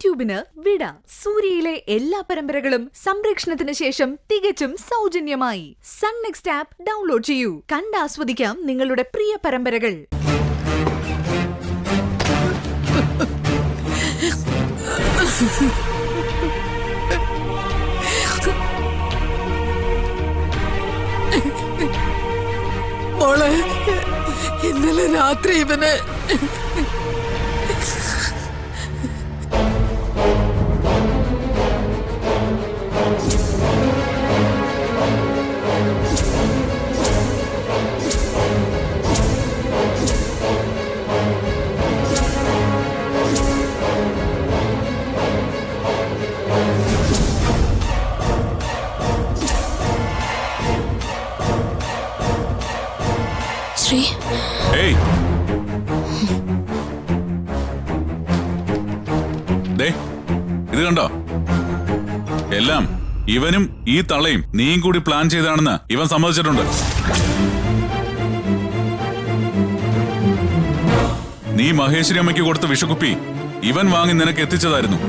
യൂട്യൂബിന് വിട. സൂര്യയിലെ എല്ലാ പരമ്പരകളും സംരക്ഷണത്തിന് ശേഷം തികച്ചും സൗജന്യമായി. സൺ നെക്സ്റ്റ് ആപ്പ് ഡൗൺലോഡ് ചെയ്യൂ. കണ്ടാസ്വദിക്കാം നിങ്ങളുടെ പ്രിയ പരമ്പരകൾ. മോളെ, ഇന്നലെ രാത്രി ഇവന് ഏയ്, ഇത് കണ്ടോ? എല്ലാം ഇവനും ഈ തള്ളയും നീയും കൂടി പ്ലാൻ ചെയ്താണെന്ന് ഇവൻ സമ്മതിച്ചിട്ടുണ്ട്. നീ മഹേശ്വരി അമ്മയ്ക്ക് കൊടുത്ത വിഷക്കുപ്പി ഇവൻ വാങ്ങി നിനക്ക് എത്തിച്ചതായിരുന്നു.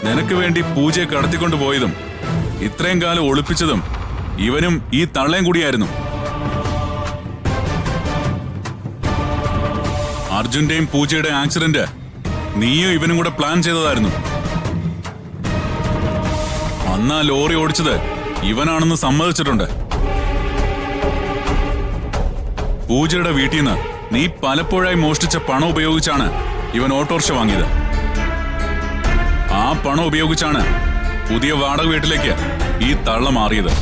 നിനക്ക് വേണ്ടി പൂജയെ കടത്തിക്കൊണ്ടു പോയതും ഇത്രയും കാലം ഒളിപ്പിച്ചതും ഇവനും ഈ തള്ളയും കൂടിയായിരുന്നു. അർജുന്റെയും പൂജയുടെ ആക്സിഡന്റ് നീയോ ഇവനും കൂടെ പ്ലാൻ ചെയ്തതായിരുന്നു. അന്നാ ലോറി ഓടിച്ചത് ഇവനാണെന്ന് സമ്മതിച്ചിട്ടുണ്ട്. പൂജയുടെ വീട്ടിൽ നിന്ന് നീ പലപ്പോഴായി മോഷ്ടിച്ച പണം ഉപയോഗിച്ചാണ് ഇവൻ ഓട്ടോറിക്ഷ വാങ്ങിയത്. ആ പണം ഉപയോഗിച്ചാണ് പുതിയ വാടക വീട്ടിലേക്ക് ഈ തള്ള മാറിയത്.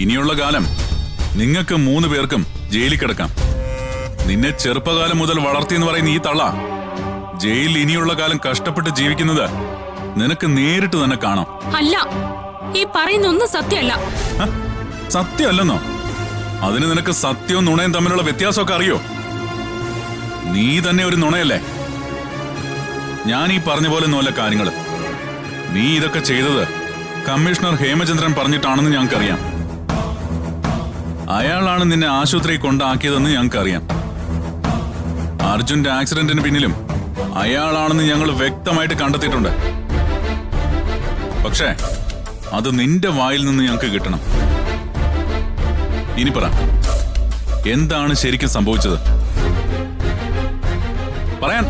ഇനിയുള്ള കാലം നിങ്ങൾക്ക് 3 പേർക്കും ജയിലിൽ കിടക്കാം. നിന്നെ ചെറുപ്പകാലം മുതൽ വളർത്തിയെന്ന് പറയുന്ന ഈ തള്ള ജയിലിൽ ഇനിയുള്ള കാലം കഷ്ടപ്പെട്ട് ജീവിക്കുന്നത് നിനക്ക് നേരിട്ട് തന്നെ കാണാം. അല്ല, ഈ പറയുന്നൊന്നും സത്യമല്ല. സത്യമല്ലെന്നോ? അതിന് നിനക്ക് സത്യവും നുണയും തമ്മിലുള്ള വ്യത്യാസമൊക്കെ അറിയോ? നീ തന്നെ ഒരു നുണയല്ലേ? ഞാൻ ഈ പറഞ്ഞ പോലെ ഒന്നുമല്ല കാര്യങ്ങള്. നീ ഇതൊക്കെ ചെയ്തത് കമ്മീഷണർ ഹേമചന്ദ്രൻ പറഞ്ഞിട്ടാണെന്ന് ഞങ്ങൾക്കറിയാം. അയാളാണ് നിന്നെ ആശുപത്രിയിൽ കൊണ്ടാക്കിയതെന്ന് ഞങ്ങൾക്കറിയാം. അർജുന്റെ ആക്സിഡന്റിന് പിന്നിലും അയാളാണെന്ന് ഞങ്ങൾ വ്യക്തമായിട്ട് കണ്ടെത്തിയിട്ടുണ്ട്. പക്ഷേ അത് നിന്റെ വായിൽ നിന്ന് ഞങ്ങൾക്ക് കിട്ടണം. ഇനി പറ, എന്താണ് ശരിക്കും സംഭവിച്ചത്? പറയാൻ.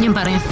ഞാൻ പറയാം.